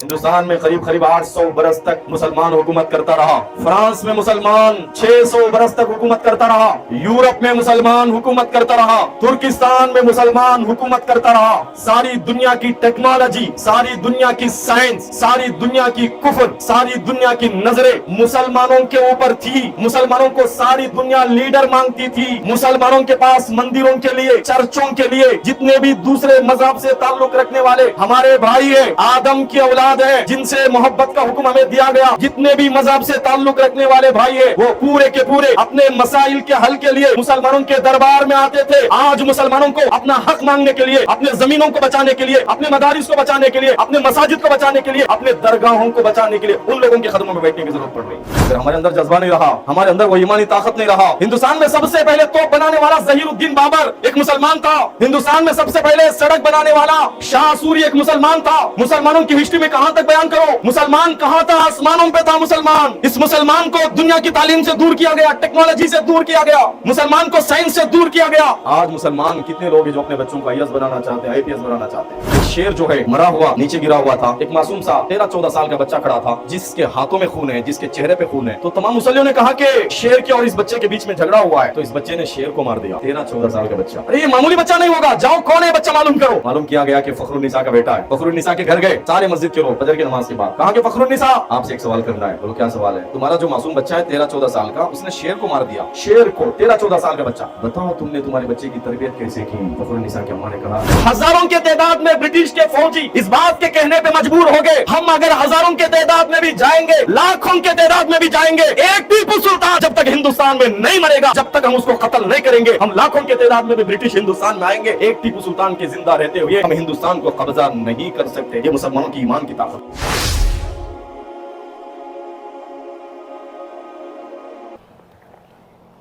ہندوستان میں قریب قریب 800 برس تک مسلمان حکومت کرتا رہا، فرانس میں مسلمان 600 برس تک حکومت کرتا رہا، یورپ میں مسلمان حکومت کرتا رہا، ترکستان میں مسلمان حکومت کرتا رہا۔ ساری دنیا کی ٹیکنالوجی، ساری دنیا کی سائنس، ساری دنیا کی کفر، ساری دنیا کی نظریں مسلمانوں کے اوپر تھی۔ مسلمانوں کو ساری دنیا لیڈر مانگتی تھی۔ مسلمانوں کے پاس مندروں کے لیے، چرچوں کے لیے جتنے بھی دوسرے مذہب سے تعلق رکھنے والے ہمارے بھائی ہیں، آدم کی اولاد ہے، جن سے محبت کا حکم ہمیں دیا گیا، جتنے بھی مذہب سے تعلق رکھنے والے بھائی ہیں، وہ پورے کے پورے اپنے مسائل کے حل کے لیے مسلمانوں کے دربار میں آتے تھے۔ آج مسلمانوں کو اپنا حق مانگنے کے لیے، اپنے زمینوں کو بچانے کے لیے، اپنے مدارس کو بچانے کے لیے، اپنے مساجد کو بچانے کے لیے، اپنے درگاہوں کو بچانے کے لیے ان لوگوں کے قدموں میں بیٹھنے کی ضرورت پڑ رہی ہے۔ اگر ہمارے اندر جذبہ نہیں رہا، ہمارے اندر وہ ایمانی طاقت نہیں رہا۔ ہندوستان میں سب سے پہلے توپ بنانے والا ظہیر الدین بابر ایک مسلمان تھا۔ ہندوستان میں سب سے پہلے سڑک بنانے والا شاہ سوری ایک مسلمان تھا۔ مسلمانوں کی ہسٹری میں کہاں تک بیان کرو، مسلمان کہاں تھا؟ آسمانوں پہ تھا مسلمان۔ اس مسلمان کو دنیا کی تعلیم سے دور کیا گیا، ٹیکنالوجی سے دور کیا گیا، مسلمان کو سائنس سے دور کیا گیا۔ آج مسلمان کتنے لوگ ہیں جو اپنے بچوں کو IAS بنانا چاہتے ہیں، IPS بنانا چاہتے ہیں۔ ایک شیر جو ہے مرا ہوا نیچے گرا ہوا تھا، ایک معصوم سا 13-14 سال کا بچہ کھڑا تھا جس کے ہاتھوں میں خون ہے، جس کے چہرے پہ خون ہے۔ تو تمام مسلمانوں نے کہا کہ شیر کے اور اس بچے کے بیچ میں جھگڑا ہوا ہے، تو اس بچے نے شیر کو مار دیا۔ 13-14 سال کا بچہ، ارے یہ معمولی بچہ نہیں ہوگا، جاؤ کون ہے بچہ معلوم کرو۔ معلوم کیا گیا کہ فخر النساء کا بیٹا ہے۔ فخر النساء کے گھر گئے سارے مسجد کے لوگ فجر کی نماز کے بعد، کہا کہ فخر النساء آپ سے ایک سوال کرنا ہے۔ بولو کیا سوال ہے؟ تمہارا جو معصوم بچہ ہے 13-14 سال کا، اس نے شیر کو مار دیا، شیر کو، 13-14 سال کا بچہ، بتاؤ تم نے تمہارے بچے کی تربیت کیسے کی؟ فخر النساء کی اماں نے کہا ہزاروں کے تعداد میں برٹش کے فوجی اس بات کے کہنے پہ مجبور ہو گئے، ہم اگر ہزاروں کے تعداد میں بھی جائیں گے، لاکھوں کے تعداد میں بھی جائیں گے، ایک ٹیپو سلطان جب تک ہندوستان میں نہیں مرے گا، جب تک ہم اس کو قتل نہیں کریں گے، ہم لاکھوں کے تعداد میں بھی برٹش ہندوستان میں آئیں گے، ایک ٹیپو سلطان کے زندہ رہتے ہوئے ہم ہندوستان کو قبضہ نہیں کر سکتے۔ یہ مسلمانوں کی ایمان کی طاقت۔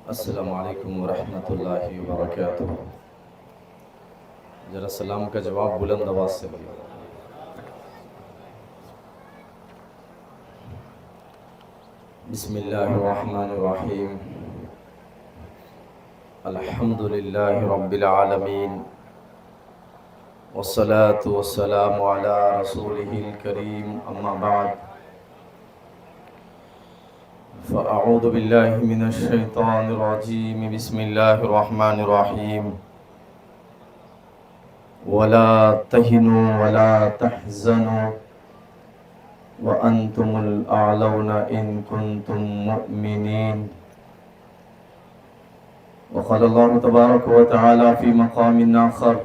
السلام علیکم ورحمۃ اللہ وبرکاتہ۔ ذرا سلام کا جواب بلند آواز سے دیا۔ بسم اللہ الرحمن الرحیم، الحمد للہ رب العالمین، والصلاة والسلام علی رسولہ الکریم، اما بعد فاعوذ باللہ من الشیطان الرجیم، بسم اللہ الرحمن الرحیم، ولا تہنوا ولا تحزنوا وانتم الاعلون ان کنتم مؤمنین۔ وقال اللہ تبارک وتعالی فی مقام آخر،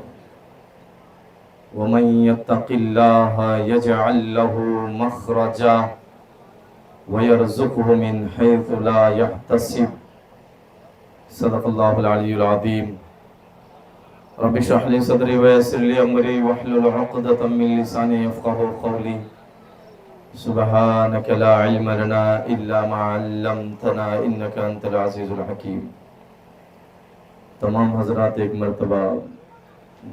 ومن يتق اللہ یجعل له مخرجا وَيَرْزُقْهُ مِنْ حَيْثُ لَا يَحْتَسِبُ۔ صدق اللہ العلی العظیم۔ رب اشرح لي صدری ويسر لي امری واحلل عقدۃ من لسانی یفقهوا قولی۔ سبحانک لا علم لنا الا ما علمتنا انک انت العزیز الحکیم۔ تمام حضرات ایک مرتبہ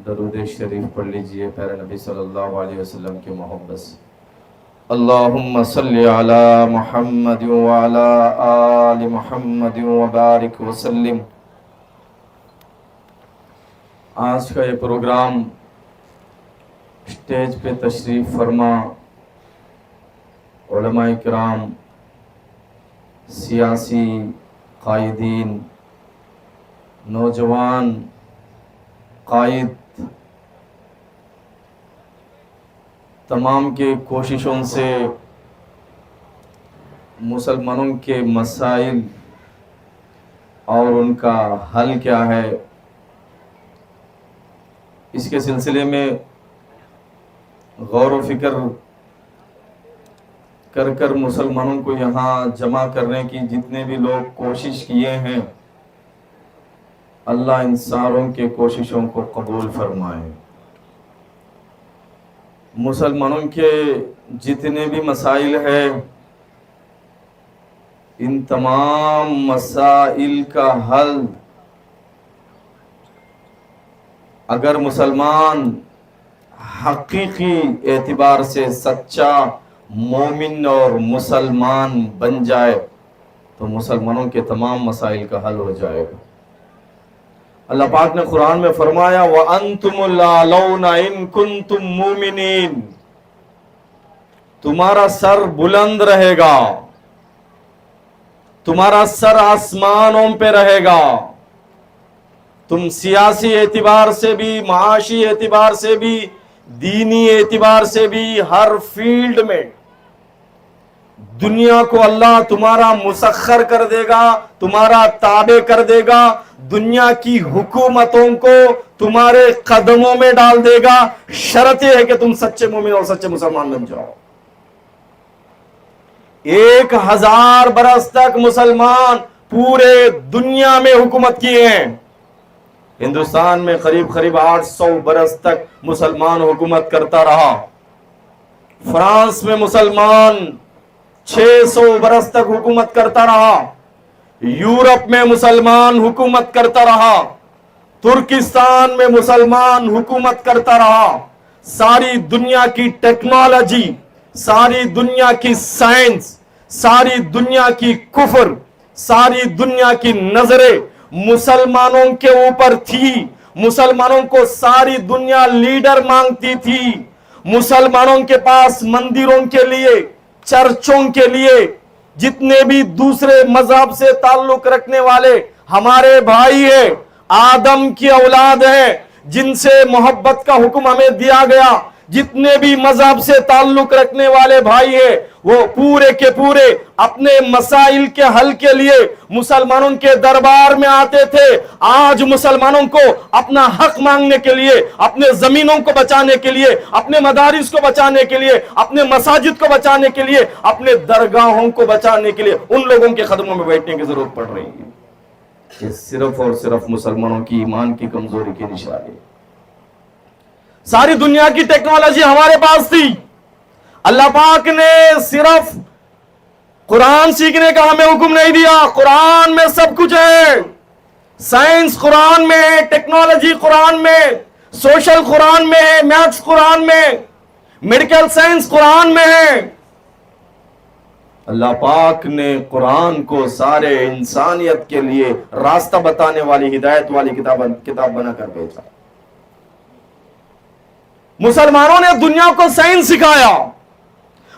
درود شریف پڑھ لیجئے پیارے نبی صلی اللہ علیہ وسلم کی محبت سے۔ اللہم صلی علی محمد وعلی آل محمد وبارک وسلم۔ آج کا یہ پروگرام اسٹیج پہ تشریف فرما علماء کرام، سیاسی قائدین، نوجوان قائد، تمام کے کوششوں سے مسلمانوں کے مسائل اور ان کا حل کیا ہے، اس کے سلسلے میں غور و فکر کر مسلمانوں کو یہاں جمع کرنے کی جتنے بھی لوگ کوشش کیے ہیں، اللہ ان ساروں کے کوششوں کو قبول فرمائے۔ مسلمانوں کے جتنے بھی مسائل ہیں، ان تمام مسائل کا حل اگر مسلمان حقیقی اعتبار سے سچا مومن اور مسلمان بن جائے تو مسلمانوں کے تمام مسائل کا حل ہو جائے گا۔ اللہ پاک نے قرآن میں فرمایا وَأَنْتُمُ الْأَعْلَوْنَ إِن كُنتُم مُؤْمِنِينَ۔ تمہارا سر بلند رہے گا، تمہارا سر آسمانوں پہ رہے گا، تم سیاسی اعتبار سے بھی، معاشی اعتبار سے بھی، دینی اعتبار سے بھی، ہر فیلڈ میں دنیا کو اللہ تمہارا مسخر کر دے گا، تمہارا تابع کر دے گا، دنیا کی حکومتوں کو تمہارے قدموں میں ڈال دے گا، شرط یہ ہے کہ تم سچے مومن اور سچے مسلمان بن جاؤ۔ 1000 برس تک مسلمان پورے دنیا میں حکومت کیے ہیں۔ ہندوستان میں قریب 800 برس تک مسلمان حکومت کرتا رہا۔ فرانس میں مسلمان 600 برس تک حکومت کرتا رہا۔ یورپ میں مسلمان حکومت کرتا رہا۔ ترکستان میں مسلمان حکومت کرتا رہا۔ ساری دنیا کی ٹیکنالوجی، ساری دنیا کی سائنس، ساری دنیا کی کفر، ساری دنیا کی نظریں مسلمانوں کے اوپر تھی۔ مسلمانوں کو ساری دنیا لیڈر مانگتی تھی۔ مسلمانوں کے پاس مندروں کے لیے، چرچوں کے لیے، جتنے بھی دوسرے مذہب سے تعلق رکھنے والے ہمارے بھائی ہیں، آدم کی اولاد ہیں، جن سے محبت کا حکم ہمیں دیا گیا، جتنے بھی مذہب سے تعلق رکھنے والے بھائی ہیں، وہ پورے کے پورے اپنے مسائل کے حل کے لیے مسلمانوں کے دربار میں آتے تھے۔ آج مسلمانوں کو اپنا حق مانگنے کے لیے، اپنے زمینوں کو بچانے کے لیے، اپنے مدارس کو بچانے کے لیے، اپنے مساجد کو بچانے کے لیے، اپنے درگاہوں کو بچانے کے لیے ان لوگوں کے قدموں میں بیٹھنے کی ضرورت پڑ رہی ہے۔ یہ صرف اور صرف مسلمانوں کی ایمان کی کمزوری کی نشانی ہے۔ ساری دنیا کی ٹیکنالوجی ہمارے پاس تھی، اللہ پاک نے صرف قرآن سیکھنے کا ہمیں حکم نہیں دیا۔ قرآن میں سب کچھ ہے، سائنس قرآن میں ہے، ٹیکنالوجی قرآن میں، سوشل قرآن میں ہے، میتھس قرآن میں، میڈیکل سائنس قرآن میں ہے۔ اللہ پاک نے قرآن کو سارے انسانیت کے لیے راستہ بتانے والی، ہدایت والی کتاب بنا کر بھیجا۔ مسلمانوں نے دنیا کو سائنس سکھایا،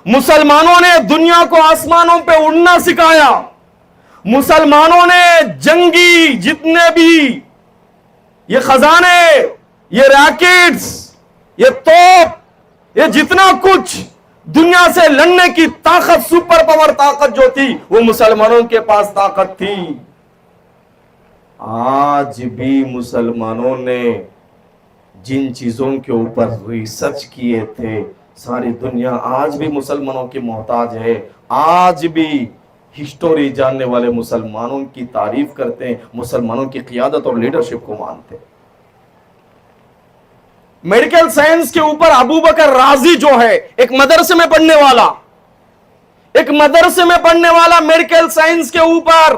مسلمانوں نے دنیا کو آسمانوں پہ اڑنا سکھایا، مسلمانوں نے جنگی جتنے بھی یہ خزانے، یہ راکٹس، یہ توپ، یہ جتنا کچھ دنیا سے لڑنے کی طاقت، سپر پاور طاقت جو تھی، وہ مسلمانوں کے پاس طاقت تھی۔ آج بھی مسلمانوں نے جن چیزوں کے اوپر ریسرچ کیے تھے، ساری دنیا آج بھی مسلمانوں کی محتاج ہے۔ آج بھی ہسٹوری جاننے والے مسلمانوں کی تعریف کرتے ہیں، مسلمانوں کی قیادت اور لیڈرشپ کو مانتے ہیں۔ میڈیکل سائنس کے اوپر ابو بکر رازی جو ہے، ایک مدرسے میں پڑھنے والا میڈیکل سائنس کے اوپر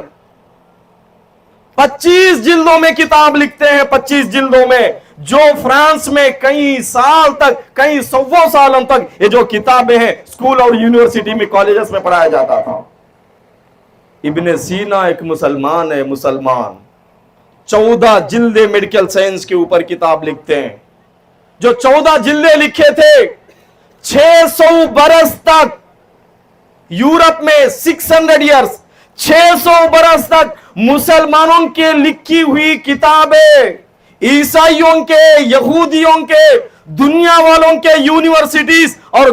25 جلدوں میں کتاب لکھتے ہیں، 25 جلدوں میں، جو فرانس میں کئی سال تک، کئی 100 سالوں تک یہ جو کتابیں ہیں اسکول اور یونیورسٹی میں، کالجز میں پڑھایا جاتا تھا۔ ابن سینا ایک مسلمان ہے، مسلمان 14 جلدیں میڈیکل سائنس کے اوپر کتاب لکھتے ہیں۔ جو 14 جلدیں لکھے تھے، 600 برس تک یورپ میں 600 ایئرز 600 برس تک مسلمانوں کے لکھی ہوئی کتابیں، عیسائیوں کے، یہودیوں کے، دنیا والوں کے یونیورسٹیز اور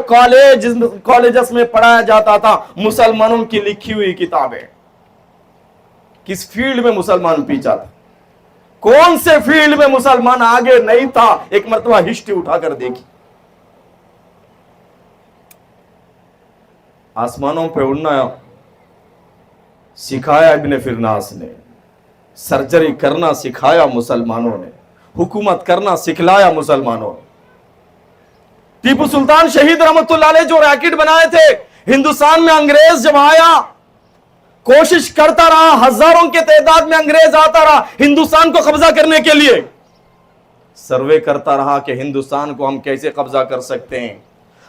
کالجز میں پڑھایا جاتا تھا مسلمانوں کی لکھی ہوئی کتابیں۔ کس فیلڈ میں مسلمان پیچھا تھا؟ کون سے فیلڈ میں مسلمان آگے نہیں تھا؟ ایک مرتبہ ہسٹری اٹھا کر دیکھی۔ آسمانوں پہ اڑنا سکھایا ابن فرناس نے، سرجری کرنا سکھایا مسلمانوں نے، حکومت کرنا سکھلایا مسلمانوں نے۔ ٹیپو سلطان شہید رحمت اللہ علیہ جو راکٹ بنائے تھے، ہندوستان میں انگریز جب آیا، کوشش کرتا رہا، ہزاروں کے تعداد میں انگریز آتا رہا ہندوستان کو قبضہ کرنے کے لیے، سروے کرتا رہا کہ ہندوستان کو ہم کیسے قبضہ کر سکتے ہیں۔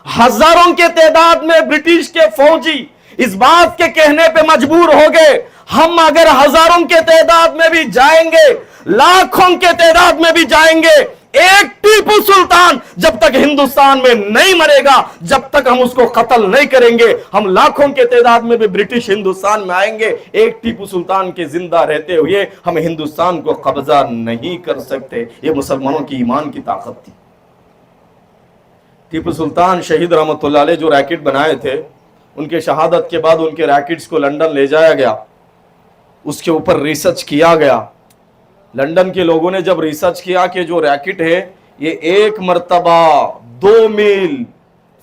ہزاروں کے تعداد میں برٹش کے فوجی اس بات کے کہنے پہ مجبور ہو گئے، ہم اگر ہزاروں کے تعداد میں بھی جائیں گے، لاکھوں کے تعداد میں بھی جائیں گے، ایک ٹیپو سلطان جب تک ہندوستان میں نہیں مرے گا، جب تک ہم اس کو قتل نہیں کریں گے، ہم لاکھوں کے تعداد میں بھی برٹش ہندوستان میں آئیں گے، ایک ٹیپو سلطان کے زندہ رہتے ہوئے ہم ہندوستان کو قبضہ نہیں کر سکتے۔ یہ مسلمانوں کی ایمان کی طاقت تھی۔ ٹیپو سلطان شہید رحمت اللہ علیہ جو ریکٹ بنائے تھے، ان کے شہادت کے بعد ان کے ریکٹس کو لنڈن لے جایا گیا، اس کے اوپر ریسرچ کیا گیا۔ لنڈن کے لوگوں نے جب ریسرچ کیا کہ جو ریکٹ ہے یہ ایک مرتبہ 2 میل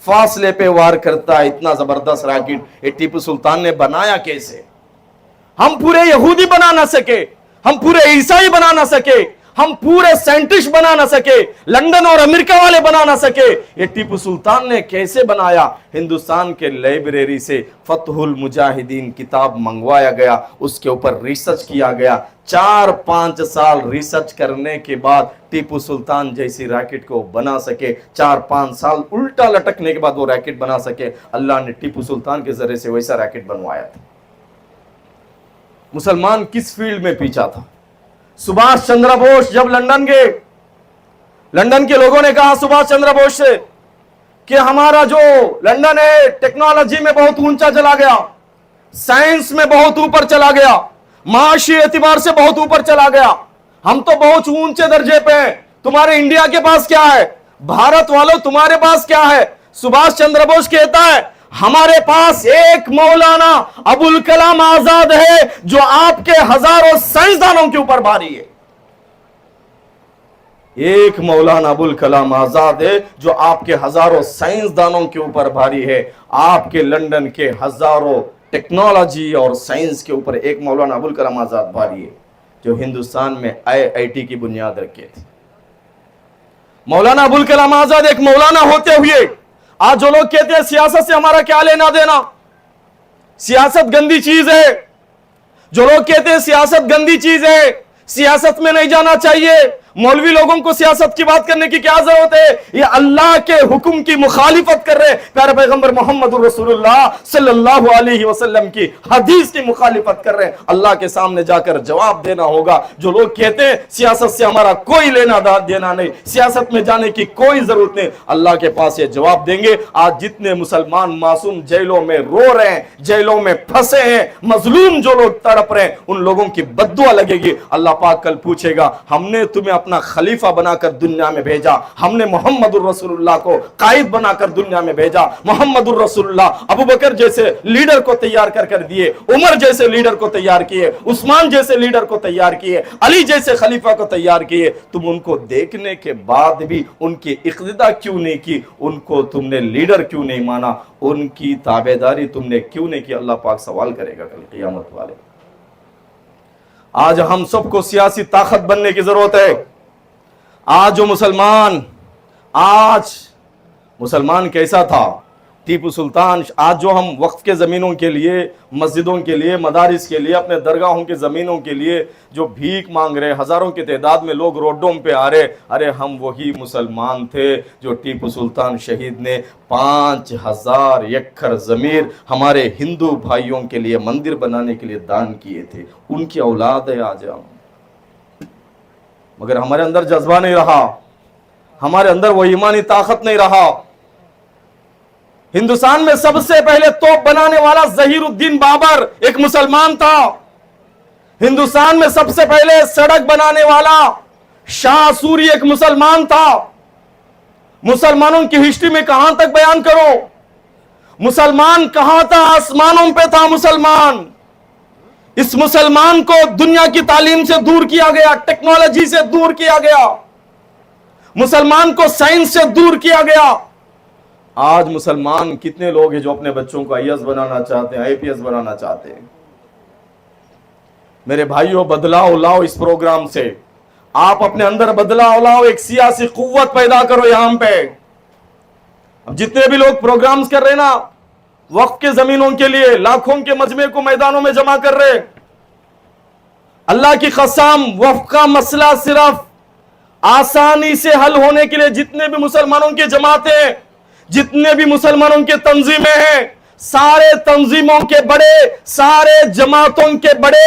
فاصلے پہ وار کرتا ہے، اتنا زبردست ریکٹ یہ ٹیپو سلطان نے بنایا کیسے؟ ہم پورے یہودی بنا نہ سکے، ہم پورے عیسائی بنا نہ سکے، ہم پورے سائنٹسٹ بنا نہ سکے، لندن اور امریکہ والے بنا نہ سکے، یہ ٹیپو سلطان نے کیسے بنایا؟ ہندوستان کے لائبریری سے فتح المجاہدین کتاب منگوایا گیا، اس کے اوپر ریسرچ کیا گیا۔ 4-5 سال ریسرچ کرنے کے بعد ٹیپو سلطان جیسی ریکٹ کو بنا سکے۔ 4-5 سال الٹا لٹکنے کے بعد وہ ریکٹ بنا سکے۔ اللہ نے ٹیپو سلطان کے ذریعے سے ویسا ریکٹ بنوایا تھا۔ مسلمان کس فیلڈ میں پیچھا تھا؟ سبھاش چندر بوس جب لندن گئے، لندن کے لوگوں نے کہا سبھاش چندر بوس سے کہ ہمارا جو لندن ہے ٹیکنالوجی میں بہت اونچا چلا گیا، سائنس میں بہت اوپر چلا گیا، معاشی اعتبار سے بہت اوپر چلا گیا، ہم تو بہت اونچے درجے پہ ہیں، تمہارے انڈیا کے پاس کیا ہے؟ بھارت والوں تمہارے پاس کیا ہے؟ سبھاش چندر بوس کہتا ہے ہمارے پاس ایک مولانا ابوالکلام آزاد ہے جو آپ کے ہزاروں سائنسدانوں کے اوپر بھاری ہے۔ ایک مولانا ابوالکلام آزاد ہے جو آپ کے ہزاروں سائنسدانوں کے اوپر بھاری ہے۔ آپ کے لندن کے ہزاروں ٹیکنالوجی اور سائنس کے اوپر ایک مولانا ابوالکلام آزاد بھاری ہے جو ہندوستان میں IIT کی بنیاد رکھے تھے۔ مولانا ابوالکلام آزاد ایک مولانا ہوتے ہوئے آج جو لوگ کہتے ہیں سیاست سے ہمارا کیا لینا دینا، سیاست گندی چیز ہے، جو لوگ کہتے ہیں سیاست گندی چیز ہے، سیاست میں نہیں جانا چاہیے، مولوی لوگوں کو سیاست کی بات کرنے کی کیا ضرورت ہے، یہ اللہ کے حکم کی مخالفت کر رہے، پیارے پیغمبر محمد رسول اللہ صلی اللہ علیہ وسلم کی حدیث کی مخالفت کر رہے۔ اللہ کے سامنے جا کر جواب دینا ہوگا۔ جو لوگ کہتے ہیں سیاست سے ہمارا کوئی لینا دینا نہیں، سیاست میں جانے کی کوئی ضرورت نہیں، اللہ کے پاس یہ جواب دیں گے۔ آج جتنے مسلمان معصوم جیلوں میں رو رہے ہیں، جیلوں میں پھنسے ہیں، مظلوم جو لوگ تڑپ رہے ہیں، ان لوگوں کی بددعا لگے گی۔ اللہ پاک کل پوچھے گا ہم نے تمہیں اپنا خلیفہ بنا کر دنیا میں بھیجا، ہم نے محمد الرسول اللہ کو قائد بنا کر دنیا میں بھیجا، محمد الرسول اللہ ابو بکر جیسے لیڈر کو تیار کر دیے، عمر جیسے لیڈر کو تیار کیے، عثمان جیسے لیڈر کو تیار کیے، علی جیسے خلیفہ کو تیار کیے، تم ان کو دیکھنے کے بعد بھی ان کی اقتداء کیوں نہیں کی، ان کو تم نے لیڈر کیوں نہیں مانا، ان کی تابعداری تم نے کیوں نہیں کی؟ اللہ پاک سوال کرے گا کل قیامت والے۔ آج ہم سب کو سیاسی طاقت بننے کی ضرورت ہے۔ آج جو مسلمان کیسا تھا؟ ٹیپو سلطان۔ آج جو ہم وقف کے زمینوں کے لیے، مسجدوں کے لیے، مدارس کے لیے، اپنے درگاہوں کے زمینوں کے لیے جو بھیک مانگ رہے، ہزاروں کی تعداد میں لوگ روڈوں پہ آ رہے، ارے ہم وہی مسلمان تھے جو ٹیپو سلطان شہید نے 5000 ایکڑ زمین ہمارے ہندو بھائیوں کے لیے مندر بنانے کے لیے دان کیے تھے۔ ان کی اولاد ہے آج ہم، مگر ہمارے اندر جذبہ نہیں رہا، ہمارے اندر وہ ایمانی طاقت نہیں رہا۔ ہندوستان میں سب سے پہلے توپ بنانے والا ظہیر الدین بابر ایک مسلمان تھا۔ ہندوستان میں سب سے پہلے سڑک بنانے والا شاہ سوری ایک مسلمان تھا۔ مسلمانوں کی ہسٹری میں کہاں تک بیان کرو، مسلمان کہاں تھا؟ آسمانوں پہ تھا مسلمان۔ اس مسلمان کو دنیا کی تعلیم سے دور کیا گیا، ٹیکنالوجی سے دور کیا گیا، مسلمان کو سائنس سے دور کیا گیا۔ آج مسلمان کتنے لوگ ہیں جو اپنے بچوں کو IAS بنانا چاہتے ہیں، IPS بنانا چاہتے ہیں؟ میرے بھائیوں بدلاؤ لاؤ اس پروگرام سے، آپ اپنے اندر بدلاؤ لاؤ، ایک سیاسی قوت پیدا کرو یہاں پہ۔ اب جتنے بھی لوگ پروگرامز کر رہے نا وقف کے زمینوں کے لیے، لاکھوں کے مجمع کو میدانوں میں جمع کر رہے، اللہ کی قسم وقف کا مسئلہ صرف آسانی سے حل ہونے کے لیے جتنے بھی مسلمانوں کے جماعتیں، جتنے بھی مسلمانوں کے تنظیمیں ہیں، سارے تنظیموں کے بڑے، سارے جماعتوں کے بڑے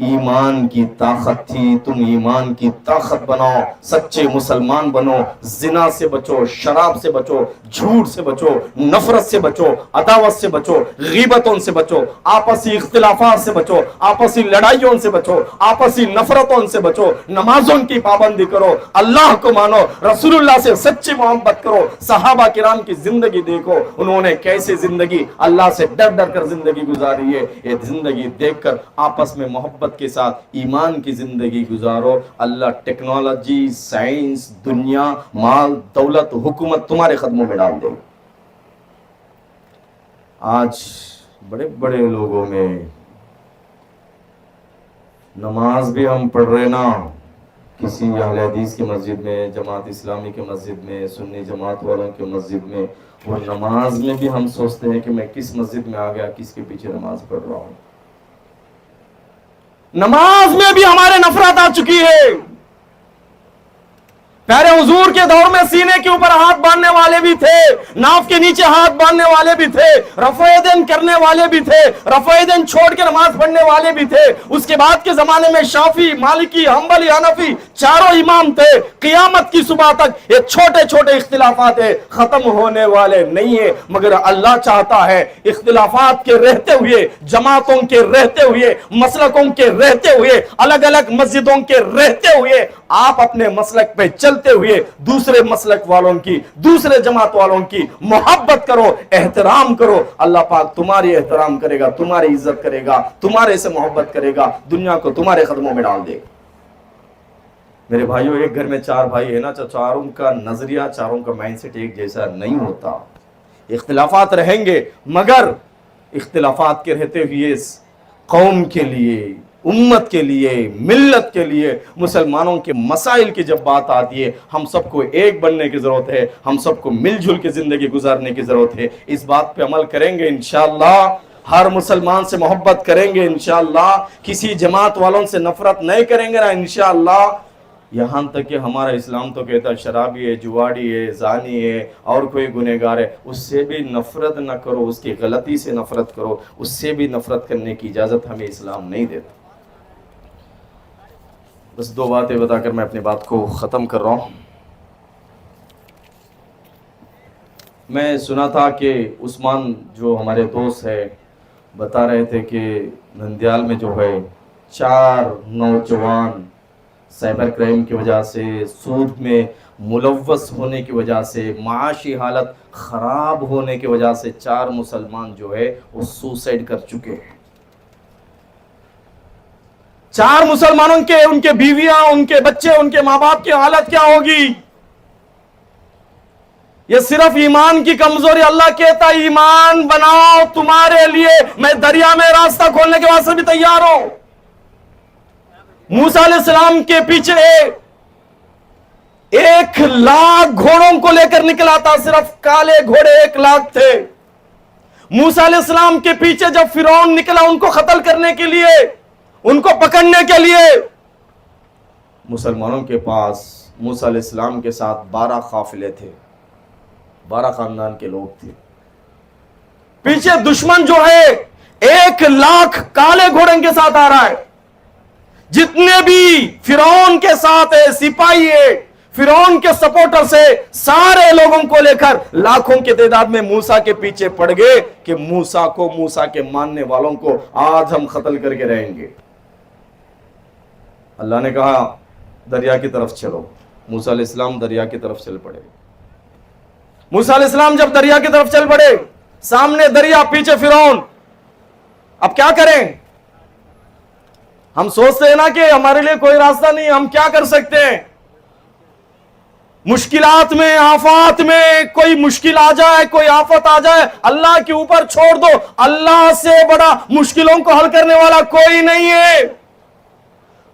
ایمان کی طاقت تھی. تم ایمان کی طاقت بناؤ, سچے مسلمان بنو, زنا سے بچو, شراب سے بچو, جھوٹ سے بچو, نفرت سے بچو, عداوت سے بچو, غیبتوں سے بچو, آپسی اختلافات سے بچو, آپسی لڑائیوں سے بچو, آپسی نفرتوں سے بچو, نمازوں کی پابندی کرو, اللہ کو مانو, رسول اللہ سے سچی محبت کرو. صحابہ کرام کی زندگی دیکھو, انہوں نے کیسے زندگی اللہ سے ڈر ڈر کر زندگی گزاری ہے. یہ زندگی دیکھ کر آپس میں محبت کے ساتھ ایمان کی زندگی گزارو. اللہ ٹیکنالوجی, سائنس, دنیا, مال, دولت, حکومت تمہارے قدموں میں ڈال دے. آج بڑے بڑے لوگوں میں نماز بھی ہم پڑھ رہے نا, کسی اہل حدیث کی مسجد میں, جماعت اسلامی کی مسجد میں, سنی جماعت والوں کی مسجد میں, اور نماز میں بھی ہم سوچتے ہیں کہ میں کس مسجد میں آ گیا, کس کے پیچھے نماز پڑھ رہا ہوں. نماز میں بھی ہمارے نفرت آ چکی ہے. پیارے حضور کے دور میں سینے کے اوپر ہاتھ باندھنے والے بھی تھے, ناف کے نیچے ہاتھ باندھنے والے بھی تھے, رفع یدین کرنے والے بھی تھے, رفع یدین چھوڑ کے نماز پڑھنے والے بھی تھے. اس کے بعد کے زمانے میں شافعی, مالکی, حنبلی, حنفی چاروں امام تھے. قیامت کی صبح تک یہ چھوٹے چھوٹے اختلافات ہیں, ختم ہونے والے نہیں ہیں. مگر اللہ چاہتا ہے اختلافات کے رہتے ہوئے, جماعتوں کے رہتے ہوئے, مسلکوں کے رہتے ہوئے, الگ الگ مسجدوں کے رہتے ہوئے, آپ اپنے مسلک پہ چلتے ہوئے دوسرے مسلک والوں کی, دوسرے جماعت والوں کی محبت کرو, احترام کرو. اللہ پاک تمہاری احترام کرے گا, تمہاری عزت کرے گا, تمہارے سے محبت کرے گا, دنیا کو تمہارے قدموں میں ڈال دے گا. میرے بھائیوں, ایک گھر میں 4 بھائی ہے نا, چاروں کا نظریہ, چاروں کا مائنڈ سیٹ ایک جیسا نہیں ہوتا. اختلافات رہیں گے, مگر اختلافات کے رہتے ہوئے قوم کے لیے, امت کے لیے, ملت کے لیے, مسلمانوں کے مسائل کی جب بات آتی ہے, ہم سب کو ایک بننے کی ضرورت ہے, ہم سب کو مل جل کے زندگی گزارنے کی ضرورت ہے. اس بات پہ عمل کریں گے انشاءاللہ, ہر مسلمان سے محبت کریں گے انشاءاللہ, کسی جماعت والوں سے نفرت نہیں کریں گے نا انشاءاللہ. یہاں تک کہ ہمارا اسلام تو کہتا ہے شرابی ہے, جواڑی ہے, زانی ہے, اور کوئی گنہگار ہے, اس سے بھی نفرت نہ کرو, اس کی غلطی سے نفرت کرو, اس سے بھی نفرت کرنے کی اجازت ہمیں اسلام نہیں دیتا. بس 2 باتیں بتا کر میں اپنی بات کو ختم کر رہا ہوں. میں سنا تھا کہ عثمان جو ہمارے دوست ہے بتا رہے تھے کہ نندیال میں جو ہے 4 نوجوان سائبر کرائم کی وجہ سے, سود میں ملوث ہونے کی وجہ سے, معاشی حالت خراب ہونے کی وجہ سے 4 مسلمان جو ہے وہ سوسائڈ کر چکے ہیں. 4 مسلمانوں کے, ان کے بیویاں, ان کے بچے, ان کے ماں باپ کی حالت کیا ہوگی؟ یہ صرف ایمان کی کمزوری. اللہ کہتا ہے ایمان بناؤ, تمہارے لیے میں دریا میں راستہ کھولنے کے واسطے بھی تیار ہوں. موسیٰ علیہ السلام کے پیچھے 1,00,000 گھوڑوں کو لے کر نکلا تھا, صرف کالے گھوڑے 1,00,000 تھے. موسیٰ علیہ السلام کے پیچھے جب فرعون نکلا ان کو قتل کرنے کے لیے, ان کو پکڑنے کے لیے, مسلمانوں کے پاس موسیٰ علیہ السلام کے ساتھ 12 قافلے تھے, 12 خاندان کے لوگ تھے. پیچھے دشمن جو ہے 1,00,000 کالے گھوڑے کے ساتھ آ رہا ہے. جتنے بھی فرعون کے ساتھ ہے, سپاہی ہے, فرعون کے سپورٹر سے, سارے لوگوں کو لے کر لاکھوں کے تعداد میں موسیٰ کے پیچھے پڑ گئے کہ موسیٰ کو, موسیٰ کے ماننے والوں کو آج ہم قتل کر کے رہیں گے. اللہ نے کہا دریا کی طرف چلو. موسیٰ علیہ السلام دریا کی طرف چل پڑے. موسیٰ علیہ السلام جب دریا کی طرف چل پڑے, سامنے دریا, پیچھے فرعون. اب کیا کریں؟ ہم سوچتے ہیں نا کہ ہمارے لیے کوئی راستہ نہیں, ہم کیا کر سکتے ہیں؟ مشکلات میں, آفات میں کوئی مشکل آ جائے, کوئی آفت آ جائے, اللہ کے اوپر چھوڑ دو. اللہ سے بڑا مشکلوں کو حل کرنے والا کوئی نہیں ہے.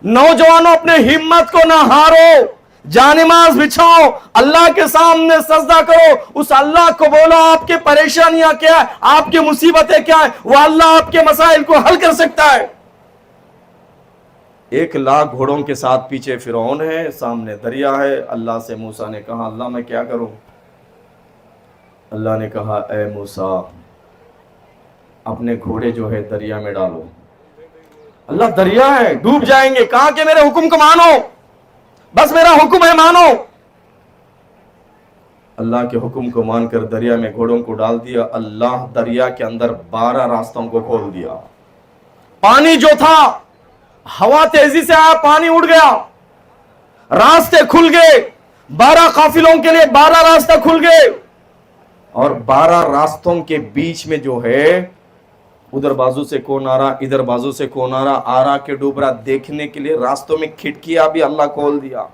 نوجوانوں, اپنے ہمت کو نہ ہارو, جانماز بچھاؤ, اللہ کے سامنے سجدہ کرو, اس اللہ کو بولو آپ کے پریشانیاں کیا ہے, آپ کی مصیبتیں کیا ہے, وہ اللہ آپ کے مسائل کو حل کر سکتا ہے. 1,00,000 گھوڑوں کے ساتھ پیچھے فرعون ہے, سامنے دریا ہے. اللہ سے موسیٰ نے کہا اللہ میں کیا کروں؟ اللہ نے کہا اے موسیٰ اپنے گھوڑے جو ہے دریا میں ڈالو. اللہ دریا ہے، ڈوب جائیں گے، کہا کہ میرے حکم کو مانو، بس میرا حکم ہے مانو۔ اللہ کے حکم کو مان کر دریا میں گھوڑوں کو ڈال دیا، اللہ دریا کے اندر 12 راستوں کو کھول دیا۔ پانی جو تھا، ہوا تیزی سے آیا، پانی اڑ گیا، راستے کھل گئے، 12 قافلوں کے لیے 12 راستہ کھل گئے، اور 12 راستوں کے بیچ میں جو ہے، ادھر بازو سے کون آ رہا، ادھر بازو سے کون آ رہا کہ ڈوب رہا، دیکھنے کے لیے راستوں میں کھڑکیاں بھی اللہ کھول دیا۔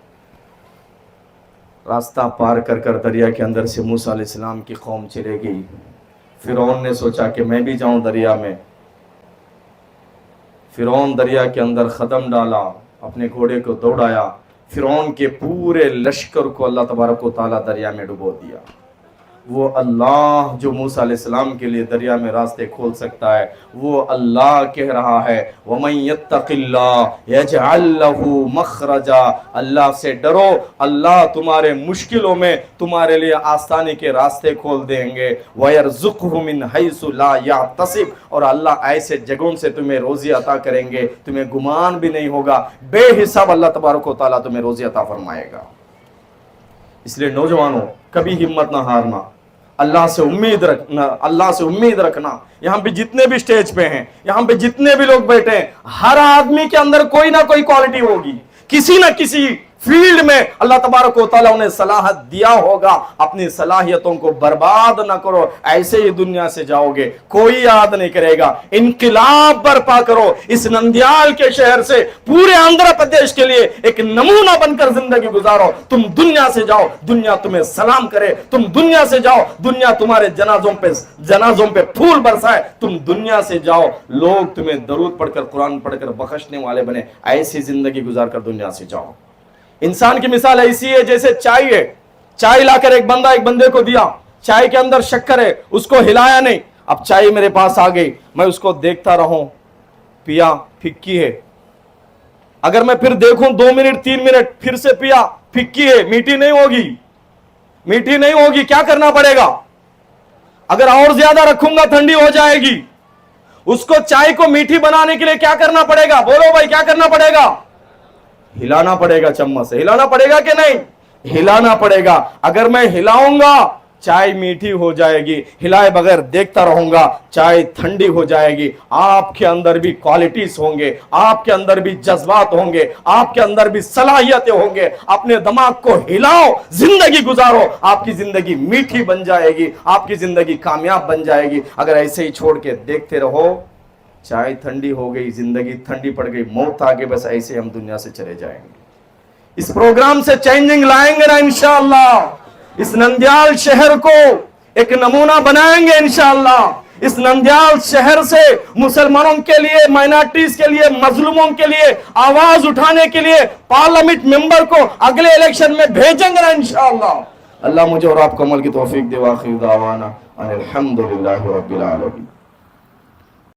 راستہ پار کر کر دریا کے اندر سے موسیٰ علیہ السلام کی قوم چلے گئی۔ فرعون نے سوچا کہ میں بھی جاؤں دریا میں، فرعون دریا کے اندر قدم ڈالا، اپنے گھوڑے کو دوڑایا، فرعون کے پورے لشکر کو اللہ تبارک و تعالیٰ دریا میں ڈبو دیا۔ وہ اللہ جو موسیٰ علیہ السلام کے لیے دریا میں راستے کھول سکتا ہے، وہ اللہ کہہ رہا ہے وَمَن يَتَّقِ اللَّهَ يَجْعَلْ لَهُ مَخْرَجًا، اللہ سے ڈرو، اللہ تمہارے مشکلوں میں تمہارے لیے آسانی کے راستے کھول دیں گے، وَيَرْزُقْهُ مِنْ حَيْثُ لَا يَحْتَسِبُ، اور اللہ ایسے جگہوں سے تمہیں روزی عطا کریں گے تمہیں گمان بھی نہیں ہوگا، بے حساب اللہ تبارک و تعالیٰ تمہیں روزی عطا فرمائے گا۔ اس لیے نوجوانوں کبھی ہمت نہ ہارنا، اللہ سے امید رکھنا، اللہ سے امید رکھنا۔ یہاں پہ جتنے بھی سٹیج پہ ہیں، یہاں پہ جتنے بھی لوگ بیٹھے ہیں، ہر آدمی کے اندر کوئی نہ کوئی کوالٹی ہوگی، کسی نہ کسی فیلڈ میں اللہ تبارک و تعالیٰ انہیں صلاحیت دیا ہوگا۔ اپنی صلاحیتوں کو برباد نہ کرو، ایسے ہی دنیا سے جاؤ گے، کوئی یاد نہیں کرے گا۔ انقلاب برپا کرو، اس نندیال کے شہر سے پورے آندھرا پردیش کے لیے ایک نمونہ بن کر زندگی گزارو۔ تم دنیا سے جاؤ، دنیا تمہیں سلام کرے، تم دنیا سے جاؤ، دنیا تمہارے جنازوں پہ پھول برسائے، تم دنیا سے جاؤ، لوگ تمہیں درود پڑھ کر، قرآن پڑھ کر بخشنے والے بنے۔ ایسی زندگی گزار کر دنیا سے جاؤ۔ انسان کی مثال ایسی ہے جیسے چائے ہے، چائے لا کر ایک بندے کو دیا، چائے کے اندر شکر ہے، اس کو ہلایا نہیں، اب چائے میرے پاس آ گئی، میں اس کو دیکھتا رہوں، پیا، پھکی ہے، اگر میں پھر دیکھوں 2 منٹ 3 منٹ پھر سے پیا، پھکی ہے، میٹھی نہیں ہوگی، میٹھی نہیں ہوگی، کیا کرنا پڑے گا؟ اگر اور زیادہ رکھوں گا ٹھنڈی ہو جائے گی۔ اس کو چائے کو میٹھی بنانے کے لیے کیا کرنا پڑے گا؟ بولو بھائی، کیا کرنا پڑے گا؟ ہلانا پڑے گا، چمچ سے ہلانا پڑے گا کہ نہیں؟ ہلانا پڑے گا۔ اگر میں ہلاؤں گا چائے میٹھی ہو جائے گی، ہلائے بغیر دیکھتا رہوں گا چائے ٹھنڈی ہو جائے گی۔ آپ کے اندر بھی کوالٹیز ہوں گے، آپ کے اندر بھی جذبات ہوں گے، آپ کے اندر بھی صلاحیتیں ہوں گے۔ اپنے دماغ کو ہلاؤ، زندگی گزارو، آپ کی زندگی میٹھی بن جائے گی، آپ کی زندگی کامیاب بن جائے گی۔ اگر ایسے ہی چھوڑ کے دیکھتے رہو، چائے ٹھنڈی ہو گئی، زندگی ٹھنڈی پڑ گئی، موت آ گئی، بس ایسے ہم دنیا سے چلے جائیں گے۔ اس پروگرام سے چینجنگ لائیں گے نا انشاءاللہ، اس نندیال شہر کو ایک نمونہ بنائیں گے انشاءاللہ۔ اس نندیال شہر سے مسلمانوں کے لیے، مائنارٹیز کے لیے، مظلوموں کے لیے آواز اٹھانے کے لیے پارلیمنٹ ممبر کو اگلے الیکشن میں بھیجیں گے نا انشاءاللہ۔ اللہ مجھے اور آپ کو عمل کی توفیق دے، وآخر دعوانا ان الحمدللہ رب العالمین۔